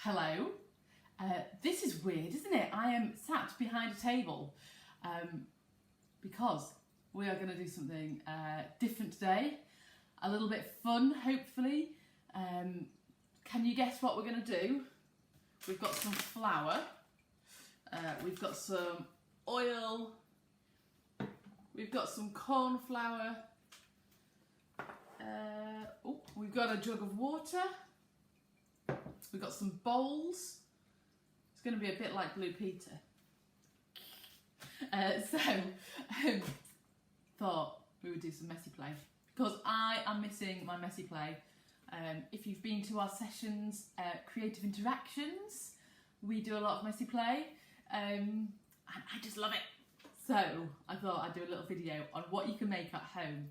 Hello. This is weird, isn't it? I am sat behind a table because we are going to do something different today. A little bit fun, hopefully. Can you guess what we're going to do? We've got some flour. We've got some oil. We've got some cornflour. We've got a jug of water. We've got some bowls. It's going to be a bit like Blue Peter. Thought we would do some messy play because I am missing my messy play. If you've been to our sessions, creative interactions, we do a lot of messy play, and I just love it. So I thought I'd do a little video on what you can make at home.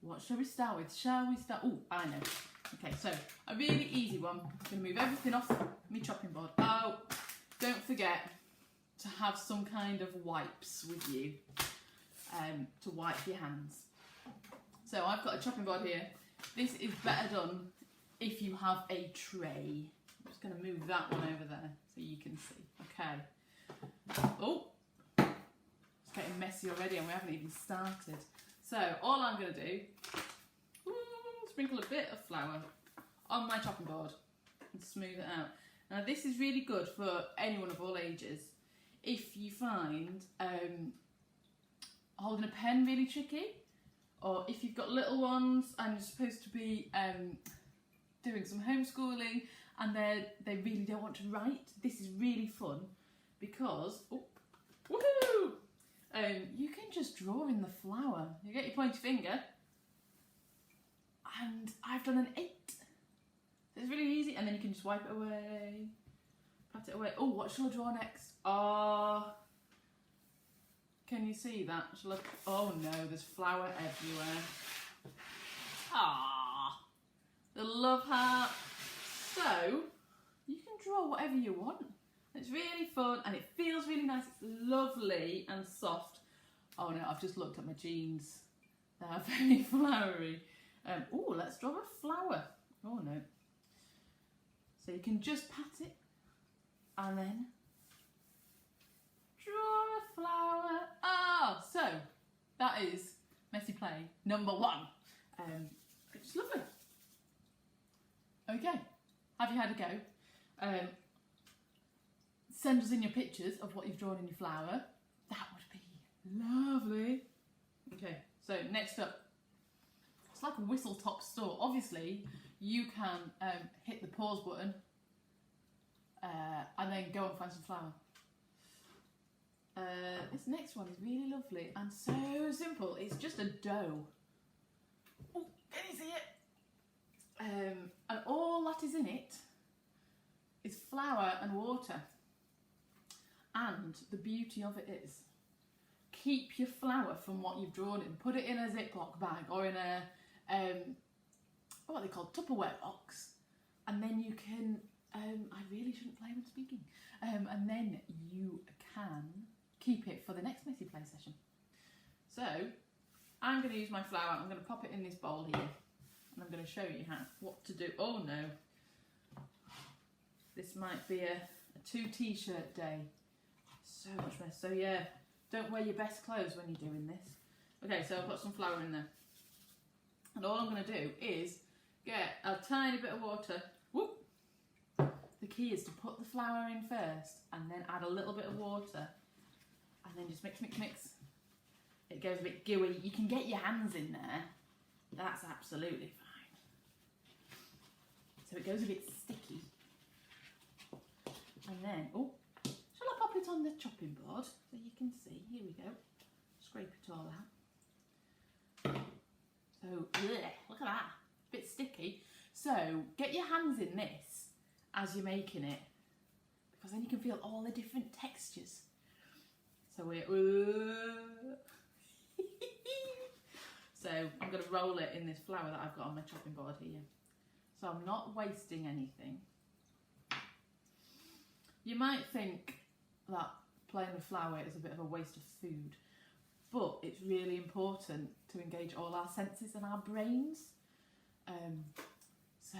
What shall we start with? Shall we start? Oh, I know. Okay, so a really easy one. I'm going to move everything off my chopping board. Oh, don't forget to have some kind of wipes with you to wipe your hands. So I've got a chopping board here. This is better done if you have a tray. I'm just going to move that one over there so you can see. Okay. Oh, it's getting messy already and we haven't even started. So all I'm going to do, sprinkle a bit of flour on my chopping board and smooth it out. Now this is really good for anyone of all ages. If you find holding a pen really tricky, or if you've got little ones and you're supposed to be doing some homeschooling and they really don't want to write, this is really fun because, woohoo! You can just draw in the flour. You get your pointy finger, and I've done an 8. So it's really easy, and then you can just wipe it away, pat it away. Oh, what shall I draw next? Oh, can you see that? Shall I? Oh no, there's flour everywhere. Ah, the love heart. So you can draw whatever you want. It's really fun and it feels really nice. It's lovely and soft. Oh no, I've just looked at my jeans. They are very floury. Oh, let's draw a flower. Oh no. So you can just pat it and then draw a flower. Ah, so that is messy play number 1. It's lovely. Okay, have you had a go? Send us in your pictures of what you've drawn in your flower. That would be lovely. Okay, so next up, it's like a whistle top store. Obviously, you can hit the pause button and then go and find some flour. This next one is really lovely and so simple. It's just a dough. Oh, can you see it? And all that is in it is flour and water. And the beauty of it is, keep your flour from what you've drawn in. Put it in a Ziploc bag or in a, what are they called, Tupperware box. And then you can, I really shouldn't play when speaking. And then you can keep it for the next messy play session. So, I'm going to use my flour. I'm going to pop it in this bowl here. And I'm going to show you what to do. Oh no. This might be a 2 t-shirt day. So much mess. So yeah, don't wear your best clothes when you're doing this. Okay, so I've got some flour in there. And all I'm going to do is get a tiny bit of water. Whoop. The key is to put the flour in first and then add a little bit of water. And then just mix, mix, mix. It goes a bit gooey. You can get your hands in there. That's absolutely fine. So it goes a bit sticky. And then, oh, shall I pop it on the chopping board so you can see? Here we go. Scrape it all out. So, look at that. A bit sticky. So, get your hands in this as you're making it, because then you can feel all the different textures. So we're... So, I'm going to roll it in this flour that I've got on my chopping board here. So, I'm not wasting anything. You might think that playing with flour is a bit of a waste of food, but it's really important to engage all our senses and our brains. So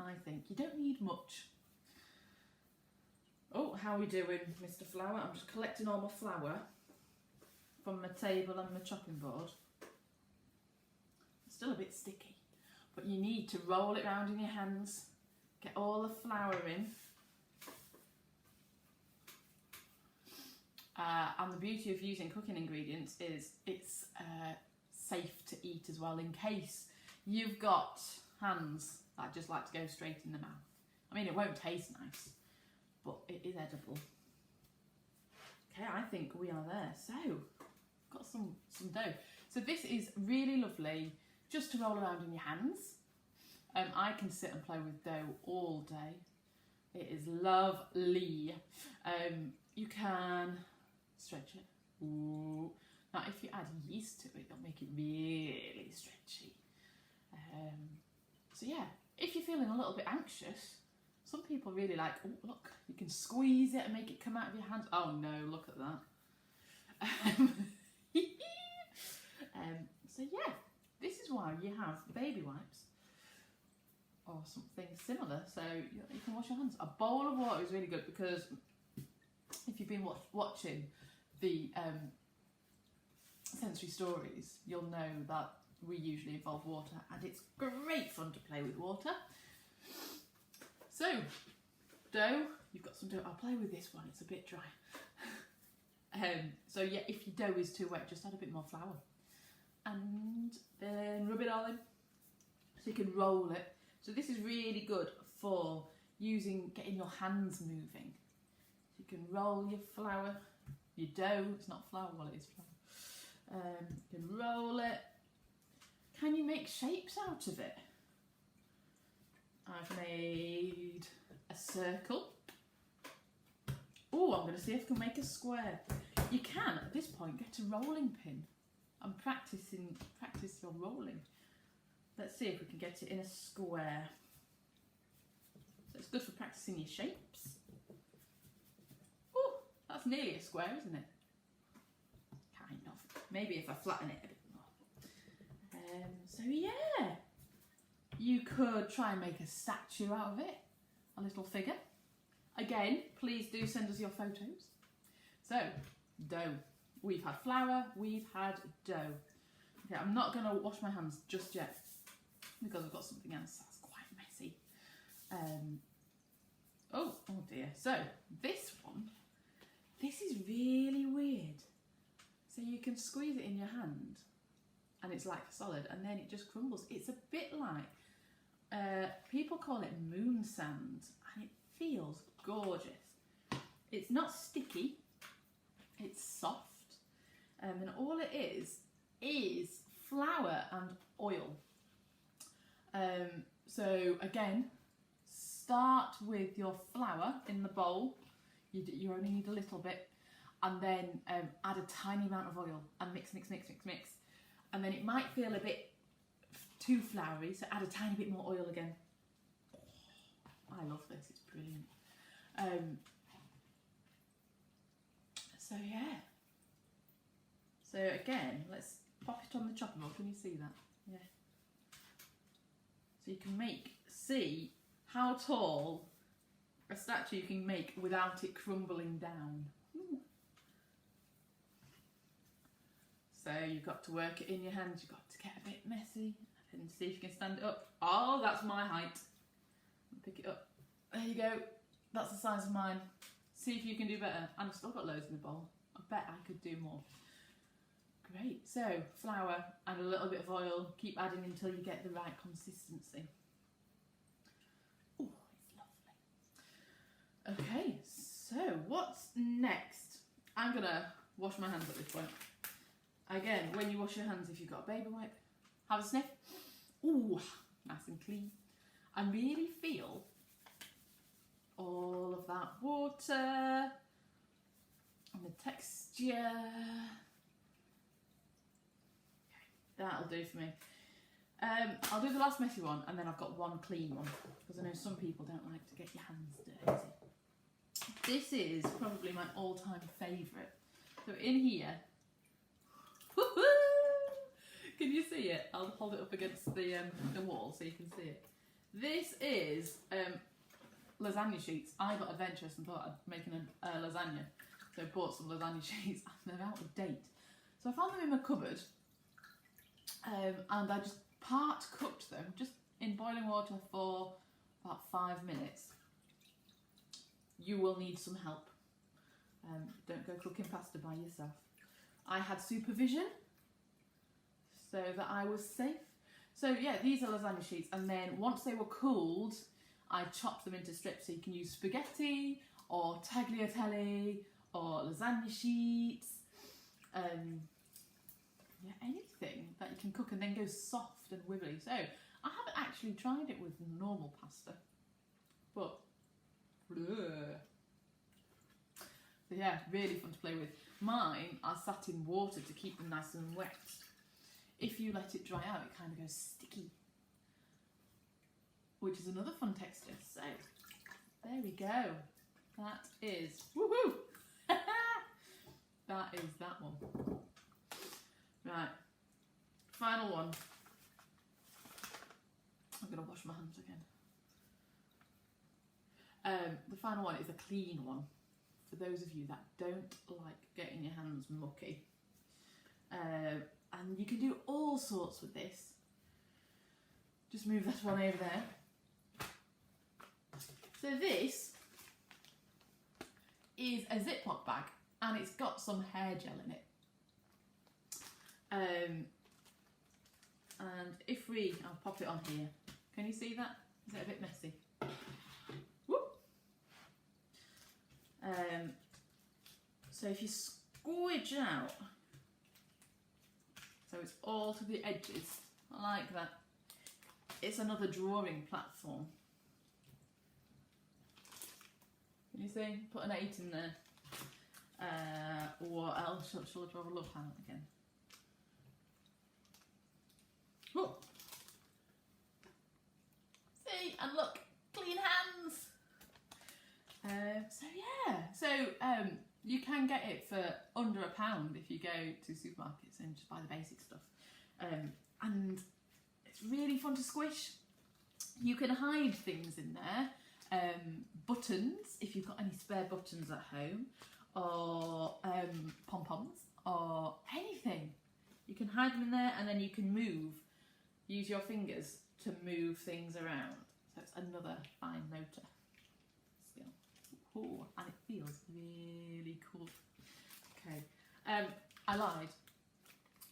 I think. You don't need much. Oh, how are we doing, Mr. Flour? I'm just collecting all my flour from my table and my chopping board. It's still a bit sticky, but you need to roll it around in your hands, get all the flour in. And the beauty of using cooking ingredients is it's safe to eat as well, in case you've got hands that just like to go straight in the mouth. I mean, it won't taste nice, but it is edible. Okay, I think we are there. So, got some dough. So this is really lovely just to roll around in your hands. I can sit and play with dough all day. It is lovely. You can stretch it. Ooh. Now, if you add yeast to it, it'll make it really stretchy. So yeah, if you're feeling a little bit anxious, some people really like, oh look, you can squeeze it and make it come out of your hands. Oh no, look at that. So yeah, this is why you have baby wipes or something similar, so you can wash your hands. A bowl of water is really good, because if you've been watching the sensory stories, you'll know that we usually involve water, and it's great fun to play with water. So, dough, you've got some dough. I'll play with this one, it's a bit dry. So yeah, if your dough is too wet, just add a bit more flour. And then rub it all in, so you can roll it. So this is really good for getting your hands moving. You can roll your flour, your dough, it's not flour, well it is flour. You can roll it. Can you make shapes out of it? I've made a circle. Oh, I'm going to see if I can make a square. You can, at this point, get a rolling pin and practice your rolling. Let's see if we can get it in a square. So it's good for practicing your shapes. Oh, that's nearly a square, isn't it? Kind of. Maybe if I flatten it a bit more. So yeah, you could try and make a statue out of it, a little figure. Again, please do send us your photos. So, dough. We've had flour, we've had dough. Okay, I'm not going to wash my hands just yet, because I've got something else that's quite messy. Oh dear. So, this one, this is really weird. So you can squeeze it in your hand, and it's like solid, and then it just crumbles. It's a bit like, people call it moon sand, and it feels gorgeous. It's not sticky, it's soft, and all it is flour and oil. So again, start with your flour in the bowl. You only need a little bit, and then add a tiny amount of oil and mix. And then it might feel a bit too floury, so add a tiny bit more oil again. I love this, it's brilliant. So yeah. So again, let's pop it on the chopping board. Can you see that? Yeah. So you can see how tall a statue you can make without it crumbling down. Ooh. So you've got to work it in your hands, you've got to get a bit messy and see if you can stand it up. Oh, that's my height. Pick it up. There you go. That's the size of mine. See if you can do better. And I've still got loads in the bowl. I bet I could do more. Great. So, flour and a little bit of oil. Keep adding until you get the right consistency. Oh, it's lovely. Okay, so what's next? I'm going to wash my hands at this point. Again, when you wash your hands, if you've got a baby wipe, have a sniff. Ooh, nice and clean. And really feel all of that water and the texture. Okay, that'll do for me. I'll do the last messy one, and then I've got one clean one, because I know some people don't like to get your hands dirty. This is probably my all-time favourite. So in here, can you see it? I'll hold it up against the wall so you can see it. This is lasagna sheets. I got adventurous and thought I'd make a lasagna. So I bought some lasagna sheets and they're out of date. So I found them in my cupboard and I just part cooked them just in boiling water for about 5 minutes. You will need some help. Don't go cooking pasta by yourself. I had supervision so that I was safe. So yeah, these are lasagna sheets, and then once they were cooled, I chopped them into strips so you can use spaghetti or tagliatelle or lasagna sheets. Yeah, anything that you can cook and then goes soft and wibbly. So I haven't actually tried it with normal pasta, but so yeah, really fun to play with. Mine are sat in water to keep them nice and wet. If you let it dry out, it kind of goes sticky, which is another fun texture. So there we go. That is woohoo. That is that one. Right, final one. I'm gonna wash my hands again. The final one is a clean one for those of you that don't like getting your hands mucky. And you can do all sorts with this. Just move that one over there. So this is a Ziploc bag and it's got some hair gel in it. And if I'll pop it on here. Can you see that? Is it a bit messy? Whoop. So if you squidge out, so it's all to the edges, I like that. It's another drawing platform. Can you see? Put an 8 in there. What else? Shall I draw a love hand again? Whoa. See, and look, clean hands. So yeah, you can get it for under £1 if you go to supermarkets and just buy the basic stuff. And it's really fun to squish. You can hide things in there, buttons if you've got any spare buttons at home, or pom-poms or anything. You can hide them in there, and then you can use your fingers to move things around. So it's another fine motor skill. Ooh, and it feels really cool. Okay, I lied.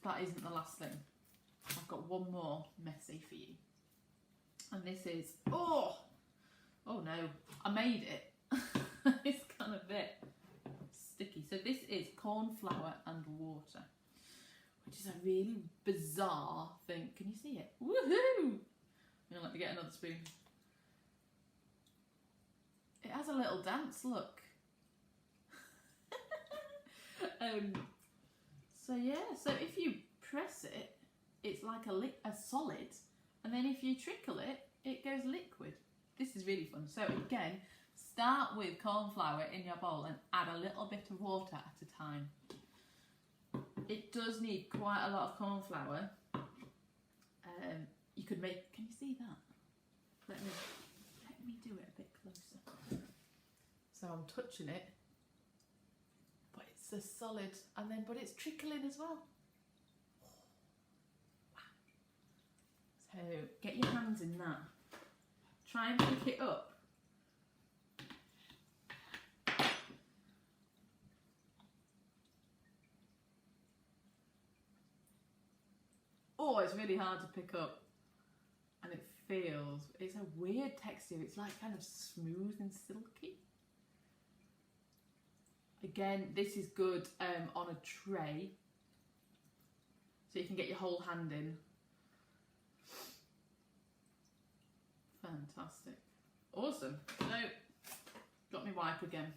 That isn't the last thing. I've got one more messy for you. And this is, oh no, I made it. It's kind of a bit sticky. So this is corn flour and water, which is a really bizarre thing. Can you see it? Woohoo! Let me get another spoon. It has a little dance, look. So yeah, so if you press it, it's like a solid, and then if you trickle it, it goes liquid. This is really fun. So again, start with corn flour in your bowl and add a little bit of water at a time. It does need quite a lot of corn flour. You could make, can you see that? Let me do it a bit closer. So I'm touching it, but it's a solid, and then, but it's trickling as well. Wow. So get your hands in that. Try and pick it up. Oh, it's really hard to pick up, and it feels, it's a weird texture. It's like kind of smooth and silky. Again, this is good on a tray, so you can get your whole hand in. Fantastic. Awesome. So, got my wipe again.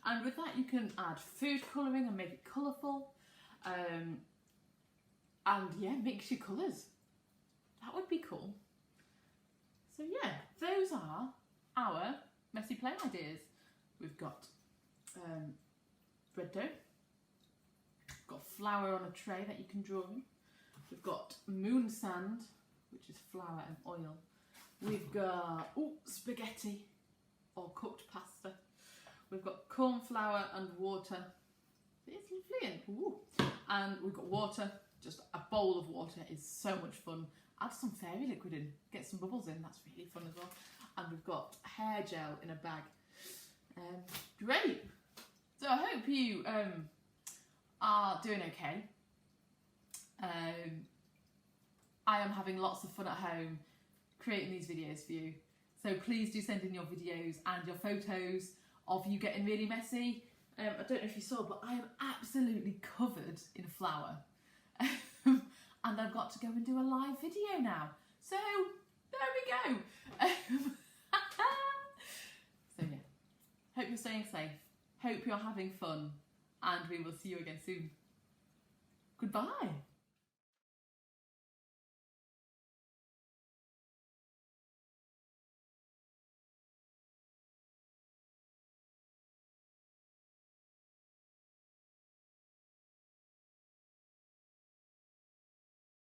And with that you can add food colouring and make it colourful. And yeah, mix your colours. That would be cool. So yeah, those are our messy play ideas. We've got bread dough. We've got flour on a tray that you can draw in. We've got moon sand, which is flour and oil. We've got spaghetti or cooked pasta. We've got corn flour and water. It's lovely. Ooh. And we've got water. Just a bowl of water is so much fun. Add some fairy liquid in, get some bubbles in. That's really fun as well. And we've got hair gel in a bag. Great. So I hope you are doing okay. I am having lots of fun at home creating these videos for you. So please do send in your videos and your photos of you getting really messy. I don't know if you saw, but I am absolutely covered in flour. And I've got to go and do a live video now. So there we go. So yeah, hope you're staying safe. Hope you're having fun. And we will see you again soon. Goodbye.